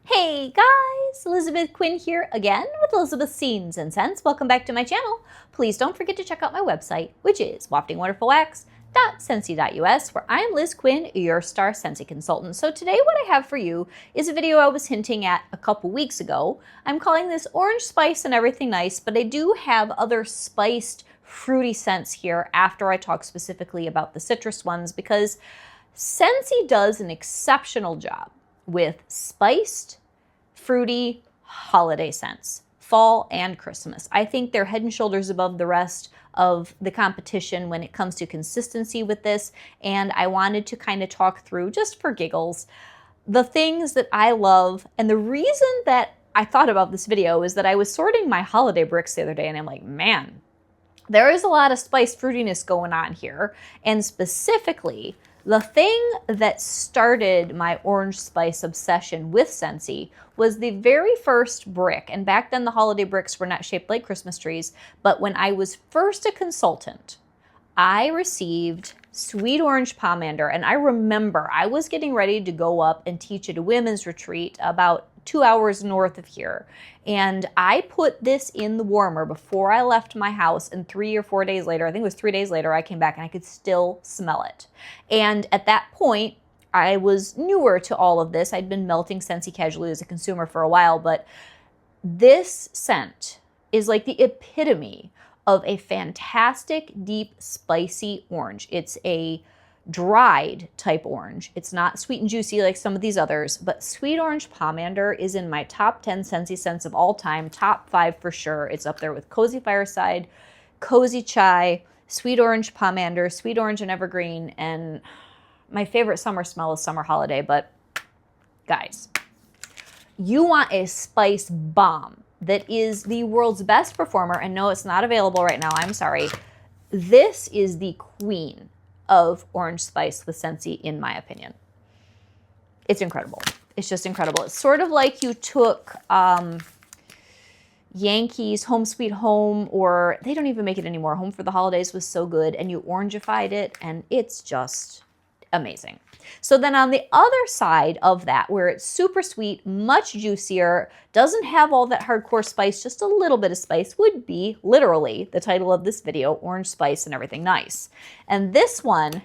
Hey guys, Elizabeth Quinn here again with Elizabeth's Scenes and Scents. Welcome back to my channel. Please don't forget to check out my website, which is waftingwonderfulwax.scentsy.us, where I am Liz Quinn, your star Scentsy consultant. So today what I have for you is a video I was hinting at a couple weeks ago. I'm calling this Orange Spice and Everything Nice, but I do have other spiced fruity scents here after I talk specifically about the citrus ones, because Scentsy does an exceptional job with spiced, fruity holiday scents, fall and Christmas. I think they're head and shoulders above the rest of the competition when it comes to consistency with this, and I wanted to kind of talk through, just for giggles, the things that I love. And the reason that I thought about this video is that I was sorting my holiday bricks the other day, and I'm like, man, there is a lot of spiced fruitiness going on here, and specifically, the thing that started my orange spice obsession with Scentsy was the very first brick. And back then the holiday bricks were not shaped like Christmas trees, but when I was first a consultant, I received sweet orange pomander. And I remember I was getting ready to go up and teach at a women's retreat about 2 hours north of here. And I put this in the warmer before I left my house, and 3 or 4 days later, I think it was 3 days later, I came back and I could still smell it. And at that point, I was newer to all of this. I'd been melting Scentsy casually as a consumer for a while, but this scent is like the epitome of a fantastic, deep, spicy orange. It's a dried type orange. It's not sweet and juicy like some of these others, but sweet orange pomander is in my top 10 Scentsy scents of all time, top 5 for sure. It's up there with Cozy Fireside, Cozy Chai, sweet orange pomander, sweet orange and evergreen, and my favorite summer smell is summer holiday. But guys, you want a spice bomb that is the world's best performer, and no, it's not available right now, I'm sorry. This is the queen of orange spice with Scentsy, in my opinion. It's incredible. It's just incredible. It's sort of like you took Yankees Home Sweet Home, or they don't even make it anymore. Home for the Holidays was so good, and you orangified it, and it's just amazing. So then on the other side of that, where it's super sweet, much juicier, doesn't have all that hardcore spice, just a little bit of spice, would be literally the title of this video, Orange Spice and Everything Nice. And this one,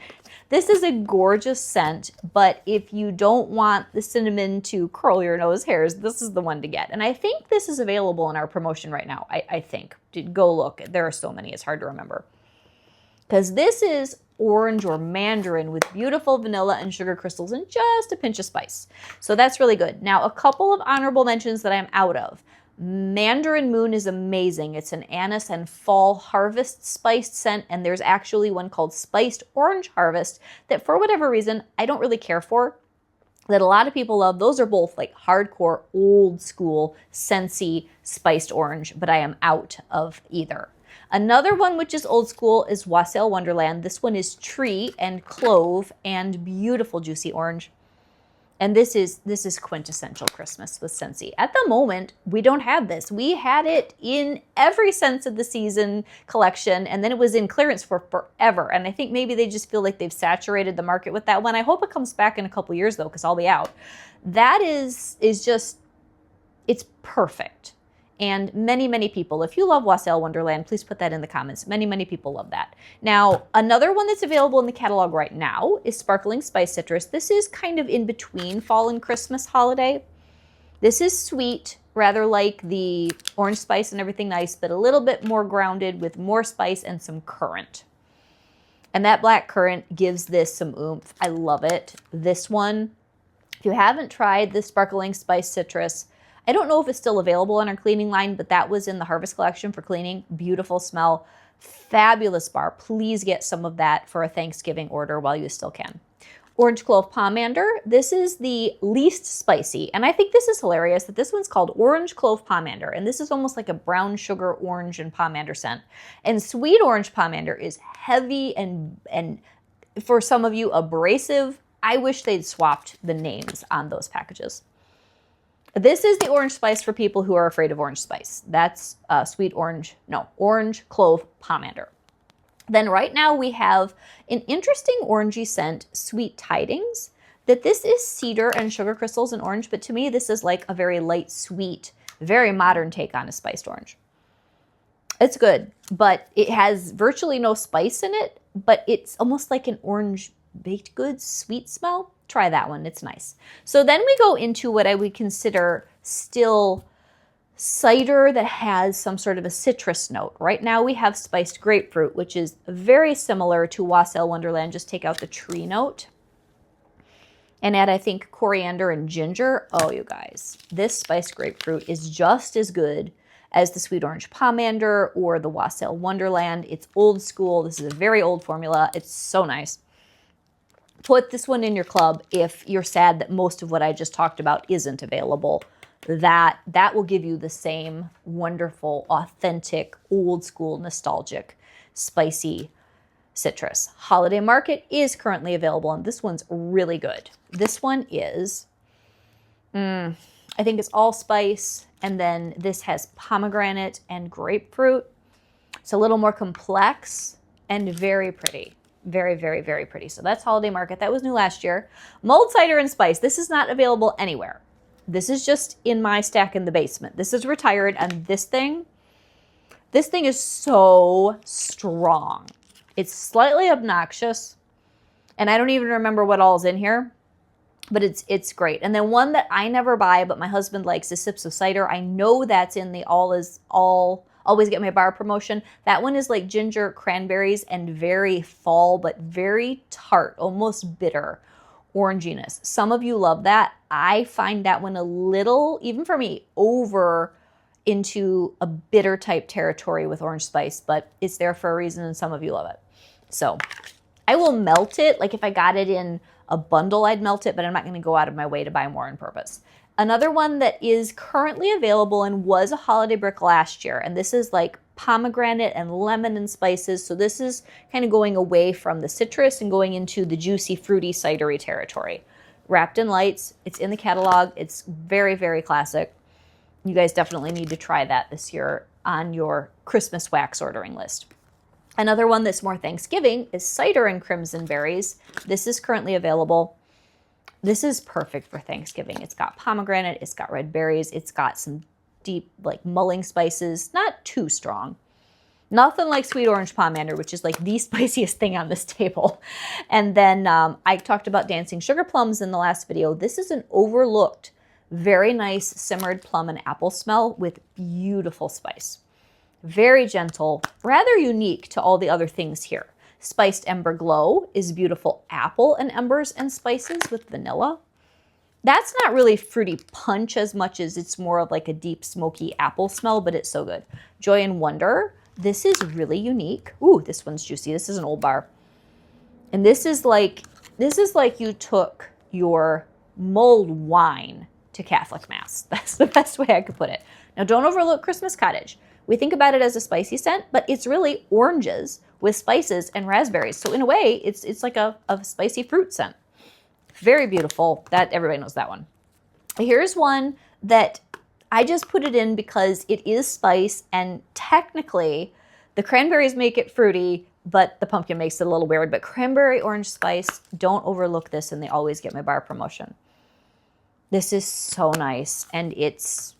this is a gorgeous scent, but if you don't want the cinnamon to curl your nose hairs, this is the one to get. And I think this is available in our promotion right now, I think. Go look. There are so many, it's hard to remember. Because this is orange or mandarin with beautiful vanilla and sugar crystals and just a pinch of spice. So that's really good. Now, a couple of honorable mentions that I'm out of. Mandarin Moon is amazing. It's an anise and fall harvest spiced scent, and there's actually one called Spiced Orange Harvest that for whatever reason I don't really care for, that a lot of people love. Those are both like hardcore, old school, Scentsy spiced orange, but I am out of either. Another one which is old school is Wassail Wonderland. This one is tree and clove and beautiful juicy orange. And this is quintessential Christmas with Scentsy. At the moment, we don't have this. We had it in every Scents of the Season collection, and then it was in clearance for forever. And I think maybe they just feel like they've saturated the market with that one. I hope it comes back in a couple years though, because I'll be out. That is just, it's perfect. And many, many people, if you love Wassail Wonderland, please put that in the comments. Many, many people love that. Now, another one that's available in the catalog right now is Sparkling Spice Citrus. This is kind of in between fall and Christmas holiday. This is sweet, rather like the Orange Spice and Everything Nice, but a little bit more grounded with more spice and some currant. And that black currant gives this some oomph. I love it. This one, if you haven't tried the Sparkling Spice Citrus, I don't know if it's still available in our cleaning line, but that was in the Harvest collection for cleaning. Beautiful smell, fabulous bar. Please get some of that for a Thanksgiving order while you still can. Orange Clove Pomander. This is the least spicy, and I think this is hilarious that this one's called Orange Clove Pomander, and this is almost like a brown sugar orange and pomander scent. And Sweet Orange Pomander is heavy and for some of you abrasive. I wish they'd swapped the names on those packages. This is the orange spice for people who are afraid of orange spice. That's Orange Clove Pomander. Then right now we have an interesting orangey scent, Sweet Tidings. that this is cedar and sugar crystals and orange, but to me this is like a very light, sweet, very modern take on a spiced orange. It's good, but it has virtually no spice in it, but it's almost like an orange baked goods sweet smell. Try that one, it's nice. So then we go into what I would consider still cider that has some sort of a citrus note. Right now we have spiced grapefruit, which is very similar to Wassail Wonderland. Just take out the tree note and add, I think, coriander and ginger. Oh, you guys, this spiced grapefruit is just as good as the sweet orange pomander or the Wassail Wonderland. It's old school. This is a very old formula. It's so nice. Put this one in your club if you're sad that most of what I just talked about isn't available. That will give you the same wonderful, authentic, old school, nostalgic, spicy citrus. Holiday Market is currently available, and this one's really good. This one is, I think it's allspice, and then this has pomegranate and grapefruit. It's a little more complex and very pretty. Very, very, very pretty. So that's Holiday Market. That was new last year. Mulled cider and spice. This is not available anywhere. This is just in my stack in the basement. This is retired, and this thing is so strong. It's slightly obnoxious, and I don't even remember what all's in here, but it's great. And then one that I never buy, but my husband likes, is Sips of Cider. I know that's in the Always Get My Bar promotion. That one is like ginger, cranberries, and very fall, but very tart, almost bitter oranginess. Some of you love that. I find that one a little, even for me, over into a bitter type territory with orange spice, but it's there for a reason, and some of you love it. So I will melt it. Like if I got it in a bundle, I'd melt it, but I'm not going to go out of my way to buy more on purpose. Another one that is currently available and was a holiday brick last year, and this is like pomegranate and lemon and spices. So this is kind of going away from the citrus and going into the juicy, fruity, cidery territory. Wrapped in Lights. It's in the catalog. It's very, very classic. You guys definitely need to try that this year on your Christmas wax ordering list. Another one that's more Thanksgiving is Cider and Crimson Berries. This is currently available. This is perfect for Thanksgiving. It's got pomegranate, it's got red berries, it's got some deep like mulling spices, not too strong. Nothing like sweet orange pomander, which is like the spiciest thing on this table. And then I talked about dancing sugar plums in the last video. This is an overlooked, very nice simmered plum and apple smell with beautiful spice. Very gentle, rather unique to all the other things here. Spiced Ember Glow is beautiful apple and embers and spices with vanilla. That's not really fruity punch as much as it's more of like a deep smoky apple smell, but it's so good. Joy and Wonder. This is really unique. Ooh, this one's juicy. This is an Old Bar. And this is like you took your mulled wine to Catholic Mass. That's the best way I could put it. Now don't overlook Christmas Cottage. We think about it as a spicy scent, but it's really oranges with spices and raspberries. So in a way, it's like a spicy fruit scent. Very beautiful. That everybody knows that one. Here's one that I just put it in because it is spice, and technically the cranberries make it fruity, but the pumpkin makes it a little weird. But cranberry orange spice, don't overlook this in the Always Get My Bar promotion. This is so nice, and it's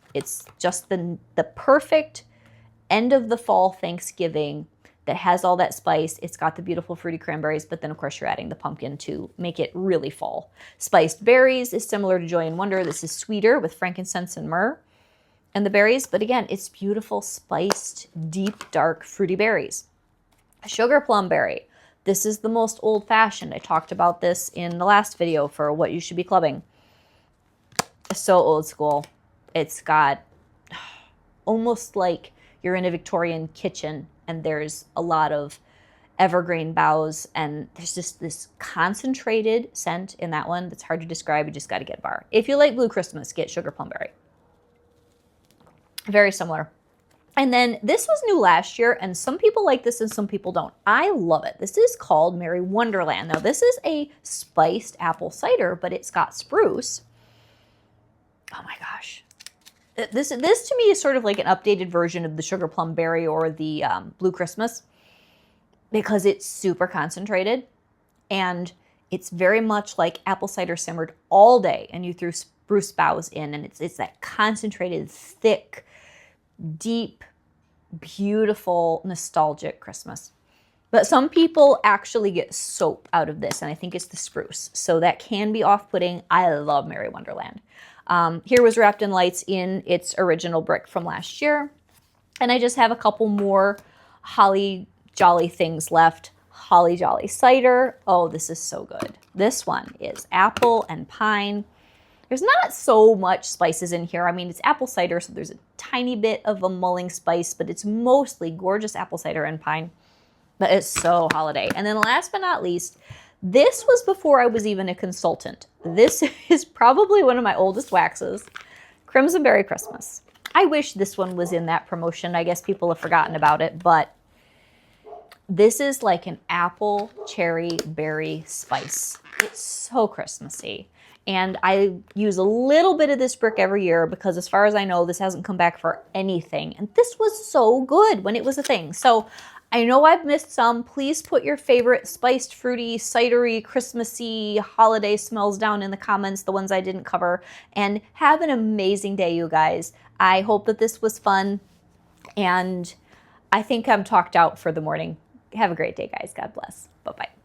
just the perfect end of the fall Thanksgiving that has all that spice. It's got the beautiful fruity cranberries, but then of course you're adding the pumpkin to make it really fall. Spiced Berries is similar to Joy and Wonder. This is sweeter with frankincense and myrrh and the berries, but again, it's beautiful, spiced, deep, dark, fruity berries. Sugar Plum Berry. This is the most old-fashioned. I talked about this in the last video for what you should be clubbing. So old school. It's got almost like you're in a Victorian kitchen and there's a lot of evergreen boughs, and there's just this concentrated scent in that one that's hard to describe. You just got to get a bar. If you like Blue Christmas, get Sugar Plum Berry. Very similar. And then this was new last year, and some people like this and some people don't. I love it. This is called Merry Wonderland. Now, this is a spiced apple cider, but it's got spruce. Oh my gosh. This to me is sort of like an updated version of the Sugar Plum Berry or the Blue Christmas, because it's super concentrated and It's very much like apple cider simmered all day and you threw spruce boughs in, and it's that concentrated, thick, deep, beautiful, nostalgic Christmas. But some people actually get soap out of this, and I think it's the spruce. So that can be off-putting. I love Merry Wonderland. Here was Wrapped in Lights in its original brick from last year. And I just have a couple more Holly Jolly things left. Holly Jolly Cider. Oh, this is so good. This one is apple and pine. There's not so much spices in here. I mean, it's apple cider, so there's a tiny bit of a mulling spice, but it's mostly gorgeous apple cider and pine. But it's so holiday. And then last but not least, this was before I was even a consultant. This is probably one of my oldest waxes, Crimson Berry Christmas. I wish this one was in that promotion. I guess people have forgotten about it, but this is like an apple, cherry, berry spice. It's so Christmassy. And I use a little bit of this brick every year because as far as I know, this hasn't come back for anything. And this was so good when it was a thing. So I know I've missed some. Please put your favorite spiced, fruity, cidery, Christmassy, holiday smells down in the comments, the ones I didn't cover. And have an amazing day, you guys. I hope that this was fun. And I think I'm talked out for the morning. Have a great day, guys. God bless. Bye-bye.